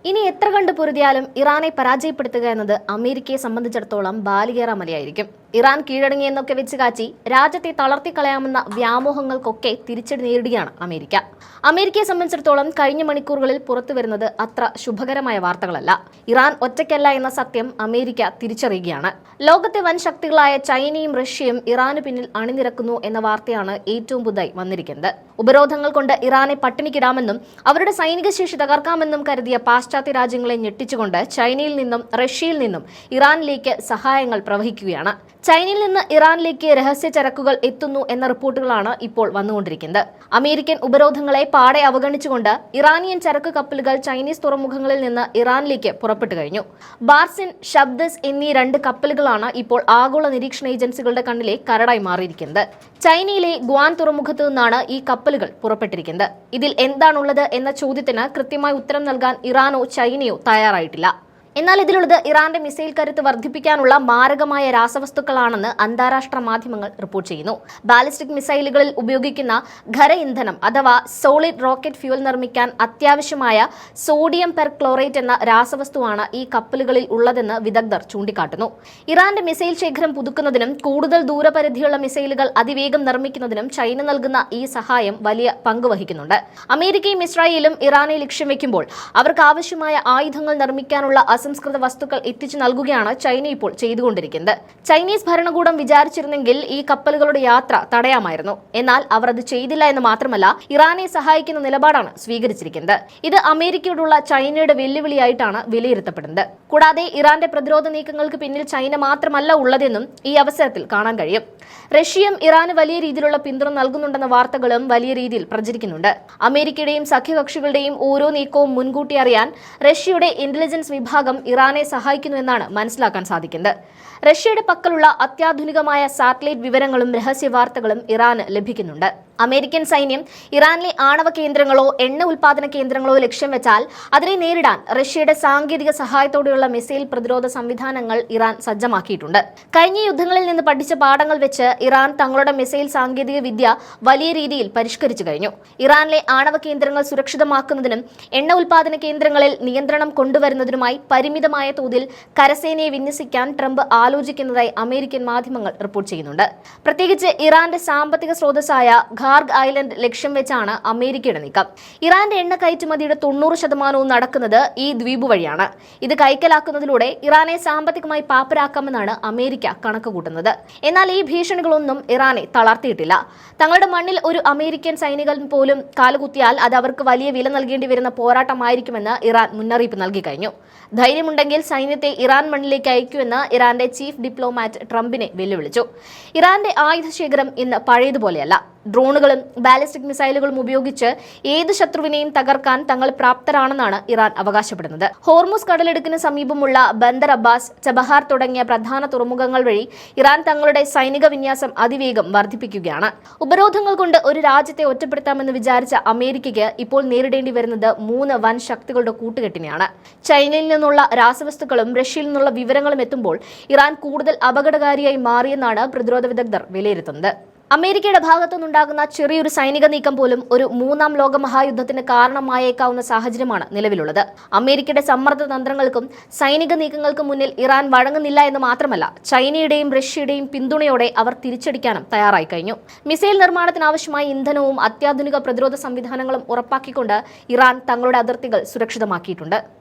ഇനി എത്ര കണ്ട് പൊരുതിയാലും ഇറാനെ പരാജയപ്പെടുത്തുക എന്നത് അമേരിക്കയെ സംബന്ധിച്ചിടത്തോളം ബാലികേറ മലയായിരിക്കും. ഇറാൻ കീഴടങ്ങിയെന്നൊക്കെ വെച്ച് കാച്ചി രാജ്യത്തെ തളർത്തിക്കളയാമെന്ന വ്യാമോഹങ്ങൾക്കൊക്കെ തിരിച്ചടി നേരിടുകയാണ് അമേരിക്ക. അമേരിക്കയെ സംബന്ധിച്ചിടത്തോളം കഴിഞ്ഞ മണിക്കൂറുകളിൽ പുറത്തുവരുന്നത് അത്ര ശുഭകരമായ വാർത്തകളല്ല. ഇറാൻ ഒറ്റയ്ക്കല്ല എന്ന സത്യം അമേരിക്ക തിരിച്ചറിയുകയാണ്. ലോകത്തെ വൻ ശക്തികളായ ചൈനയും റഷ്യയും ഇറാനു പിന്നിൽ അണിനിരക്കുന്നു എന്ന വാർത്തയാണ് ഏറ്റവും പുതുതായി വന്നിരിക്കുന്നത്. ഉപരോധങ്ങൾ കൊണ്ട് ഇറാനെ പട്ടിണിക്കിടാമെന്നും അവരുടെ സൈനിക ശേഷി തകർക്കാമെന്നും കരുതിയ പാശ്ചാത്യ രാജ്യങ്ങളെ ഞെട്ടിച്ചുകൊണ്ട് ചൈനയിൽ നിന്നും റഷ്യയിൽ നിന്നും ഇറാനിലേക്ക് സഹായങ്ങൾ പ്രവഹിക്കുകയാണ്. ചൈനയിൽ നിന്ന് ഇറാനിലേക്ക് രഹസ്യ ചരക്കുകൾ എത്തുന്നു എന്ന റിപ്പോർട്ടുകളാണ് ഇപ്പോൾ വന്നുകൊണ്ടിരിക്കുന്നത്. അമേരിക്കൻ ഉപരോധങ്ങളെ പാടെ അവഗണിച്ചുകൊണ്ട് ഇറാനിയൻ ചരക്ക് കപ്പലുകൾ ചൈനീസ് തുറമുഖങ്ങളിൽ നിന്ന് ഇറാനിലേക്ക് പുറപ്പെട്ടു കഴിഞ്ഞു. ബാർസിൻ, ഷബ്ദസ് എന്നീ 2 കപ്പലുകളാണ് ഇപ്പോൾ ആഗോള നിരീക്ഷണ ഏജൻസികളുടെ കണ്ണിലെ കരടായി മാറിയിരിക്കുന്നത്. ചൈനയിലെ ഗ്വാൻ തുറമുഖത്തു നിന്നാണ് ഈ കപ്പലുകൾ പുറപ്പെട്ടിരിക്കുന്നത്. ഇതിൽ എന്താണുള്ളത് എന്ന ചോദ്യത്തിന് കൃത്യമായി ഉത്തരം നൽകാൻ ഇറാനോ ചൈനയോ തയ്യാറായിട്ടില്ല. എന്നാൽ ഇതിലുള്ളത് ഇറാന്റെ മിസൈൽ കരുത്ത് വർദ്ധിപ്പിക്കാനുള്ള മാരകമായ രാസവസ്തുക്കളാണെന്ന് അന്താരാഷ്ട്ര മാധ്യമങ്ങൾ റിപ്പോർട്ട് ചെയ്യുന്നു. ബാലിസ്റ്റിക് മിസൈലുകളിൽ ഉപയോഗിക്കുന്ന ഖര ഇന്ധനം അഥവാ സോളിഡ് റോക്കറ്റ് ഫ്യൂൽ നിർമ്മിക്കാൻ അത്യാവശ്യമായ സോഡിയം പെർക്ലോറേറ്റ് എന്ന രാസവസ്തുവാണ് ഈ കപ്പലുകളിൽ ഉള്ളതെന്ന് വിദഗ്ധർ ചൂണ്ടിക്കാട്ടുന്നു. ഇറാന്റെ മിസൈൽ ശേഖരം പുതുക്കുന്നതിനും കൂടുതൽ ദൂരപരിധിയുള്ള മിസൈലുകൾ അതിവേഗം നിർമ്മിക്കുന്നതിനും ചൈന നൽകുന്ന ഈ സഹായം വലിയ പങ്ക് വഹിക്കുന്നുണ്ട്. അമേരിക്കയും ഇസ്രായേലും ഇറാനെ ലക്ഷ്യം വെക്കുമ്പോൾ അവർക്ക് ആവശ്യമായ ആയുധങ്ങൾ നിർമ്മിക്കാനുള്ള അസംസ്കൃത വസ്തുക്കൾ എത്തിച്ചു നൽകുകയാണ് ചൈന ഇപ്പോൾ ചെയ്തുകൊണ്ടിരിക്കുന്നത്. ചൈനീസ് ഭരണകൂടം വിചാരിച്ചിരുന്നെങ്കിൽ ഈ കപ്പലുകളുടെ യാത്ര തടയാമായിരുന്നു. എന്നാൽ അവർ അത് ചെയ്തില്ല എന്ന് മാത്രമല്ല, ഇറാനെ സഹായിക്കുന്ന നിലപാടാണ് സ്വീകരിച്ചിരിക്കുന്നത്. ഇത് അമേരിക്കയോടുള്ള ചൈനയുടെ വെല്ലുവിളിയായിട്ടാണ് വിലയിരുത്തപ്പെടുന്നത്. കൂടാതെ ഇറാന്റെ പ്രതിരോധ നീക്കങ്ങൾക്ക് പിന്നിൽ ചൈന മാത്രമല്ല ഉള്ളതെന്നും ഈ അവസരത്തിൽ കാണാൻ കഴിയും. റഷ്യയും ഇറാന് വലിയ രീതിയിലുള്ള പിന്തുണ നൽകുന്നുണ്ടെന്ന വാർത്തകളും വലിയ രീതിയിൽ പ്രചരിക്കുന്നുണ്ട്. അമേരിക്കയുടെയും സഖ്യകക്ഷികളുടെയും ഓരോ നീക്കവും മുൻകൂട്ടി അറിയാൻ റഷ്യയുടെ ഇന്റലിജൻസ് വിഭാഗം ഇറാനെ സഹായിക്കുന്നുവെന്നാണ് മനസ്സിലാക്കാൻ സാധിക്കുന്നത്. റഷ്യയുടെ പക്കലുള്ള അത്യാധുനികമായ സാറ്റലൈറ്റ് വിവരങ്ങളും രഹസ്യ വാർത്തകളും ഇറാന് ലഭിക്കുന്നുണ്ട്. അമേരിക്കൻ സൈന്യം ഇറാനിലെ ആണവ കേന്ദ്രങ്ങളോ എണ്ണ ഉൽപാദന കേന്ദ്രങ്ങളോ ലക്ഷ്യം വെച്ചാൽ അതിനെ നേരിടാൻ റഷ്യയുടെ സാങ്കേതിക സഹായത്തോടെയുള്ള മിസൈൽ പ്രതിരോധ സംവിധാനങ്ങൾ ഇറാൻ സജ്ജമാക്കിയിട്ടുണ്ട്. കഴിഞ്ഞ യുദ്ധങ്ങളിൽ നിന്ന് പഠിച്ച പാഠങ്ങൾ വെച്ച് ഇറാൻ തങ്ങളുടെ മിസൈൽ സാങ്കേതിക വിദ്യ വലിയ രീതിയിൽ പരിഷ്കരിച്ചു കഴിഞ്ഞു. ഇറാനിലെ ആണവ കേന്ദ്രങ്ങൾ സുരക്ഷിതമാക്കുന്നതിനും എണ്ണ ഉൽപാദന കേന്ദ്രങ്ങളിൽ നിയന്ത്രണം കൊണ്ടുവരുന്നതിനുമായി പരിമിതമായ തോതിൽ കരസേനയെ വിന്യസിക്കാൻ ട്രംപ് ആലോചിക്കുന്നതായി അമേരിക്കൻ മാധ്യമങ്ങൾ റിപ്പോർട്ട് ചെയ്യുന്നുണ്ട്. പ്രത്യേകിച്ച് ഇറാന്റെ സാമ്പത്തിക സ്രോതസ്സായ ഖാർഗ് ഐലൻഡ് ലക്ഷ്യം വെച്ചാണ് അമേരിക്കയുടെ നീക്കം. ഇറാന്റെ എണ്ണ കയറ്റുമതിയുടെ 90% നടക്കുന്നത് ഈ ദ്വീപ് വഴിയാണ്. ഇത് കൈക്കലാക്കുന്നതിലൂടെ ഇറാനെ സാമ്പത്തികമായി പാപ്പരാക്കാമെന്നാണ് അമേരിക്ക കണക്കുകൂട്ടുന്നത്. എന്നാൽ ഈ ഭീഷണികളൊന്നും ഇറാനെ തളർത്തിയിട്ടില്ല. തങ്ങളുടെ മണ്ണിൽ ഒരു അമേരിക്കൻ സൈനികൻ പോലും കാലുകുത്തിയാൽ അത് അവർക്ക് വലിയ വില നൽകേണ്ടി വരുന്ന പോരാട്ടമായിരിക്കുമെന്ന് ഇറാൻ മുന്നറിയിപ്പ് നൽകി കഴിഞ്ഞു. ധൈര്യമുണ്ടെങ്കിൽ സൈന്യത്തെ ഇറാൻ മണ്ണിലേക്ക് അയക്കുമെന്ന് ഇറാന്റെ ചീഫ് ഡിപ്ലോമാറ്റ് ട്രംപിനെ വെല്ലുവിളിച്ചു. ഇറാന്റെ ആയുധശേഖരം ഇന്ന് പഴയതുപോലെയല്ല. ഡ്രോണുകളും ബാലിസ്റ്റിക് മിസൈലുകളും ഉപയോഗിച്ച് ഏത് ശത്രുവിനെയും തകർക്കാൻ തങ്ങൾ പ്രാപ്തരാണെന്നാണ് ഇറാൻ അവകാശപ്പെടുന്നത്. ഹോർമുസ് കടലിടുക്കിന് സമീപമുള്ള ബന്ദർ അബ്ബാസ്, ചബഹാർ തുടങ്ങിയ പ്രധാന തുറമുഖങ്ങൾ വഴി ഇറാൻ തങ്ങളുടെ സൈനിക വിന്യാസം അതിവേഗം വർദ്ധിപ്പിക്കുകയാണ്. ഉപരോധങ്ങൾ കൊണ്ട് ഒരു രാജ്യത്തെ ഒറ്റപ്പെടുത്താമെന്ന് വിചാരിച്ച അമേരിക്കയ്ക്ക് ഇപ്പോൾ നേരിടേണ്ടി വരുന്നത് 3 വൻ ശക്തികളുടെ കൂട്ടുകെട്ടിനെയാണ്. ചൈനയിൽ നിന്നുള്ള രാസവസ്തുക്കളും റഷ്യയിൽ നിന്നുള്ള വിവരങ്ങളും എത്തുമ്പോൾ ഇറാൻ കൂടുതൽ അപകടകാരിയായി മാറിയെന്നാണ് പ്രതിരോധ വിദഗ്ധർ വിലയിരുത്തുന്നത്. അമേരിക്കയുടെ ഭാഗത്തുനിന്നുണ്ടാകുന്ന ചെറിയൊരു സൈനിക നീക്കം പോലും ഒരു 3ാം ലോക മഹായുദ്ധത്തിന് കാരണമായേക്കാവുന്ന സാഹചര്യമാണ് നിലവിലുള്ളത്. അമേരിക്കയുടെ സമ്മർദ്ദ തന്ത്രങ്ങൾക്കും സൈനിക നീക്കങ്ങൾക്കും മുന്നിൽ ഇറാൻ വഴങ്ങുന്നില്ല എന്ന് മാത്രമല്ല, ചൈനയുടെയും റഷ്യയുടെയും പിന്തുണയോടെ അവർ തിരിച്ചടിക്കാനും തയ്യാറായി കഴിഞ്ഞു. മിസൈൽ നിർമ്മാണത്തിനാവശ്യമായ ഇന്ധനവും അത്യാധുനിക പ്രതിരോധ സംവിധാനങ്ങളും ഉറപ്പാക്കിക്കൊണ്ട് ഇറാൻ തങ്ങളുടെ അതിർത്തികൾ സുരക്ഷിതമാക്കിയിട്ടുണ്ട്.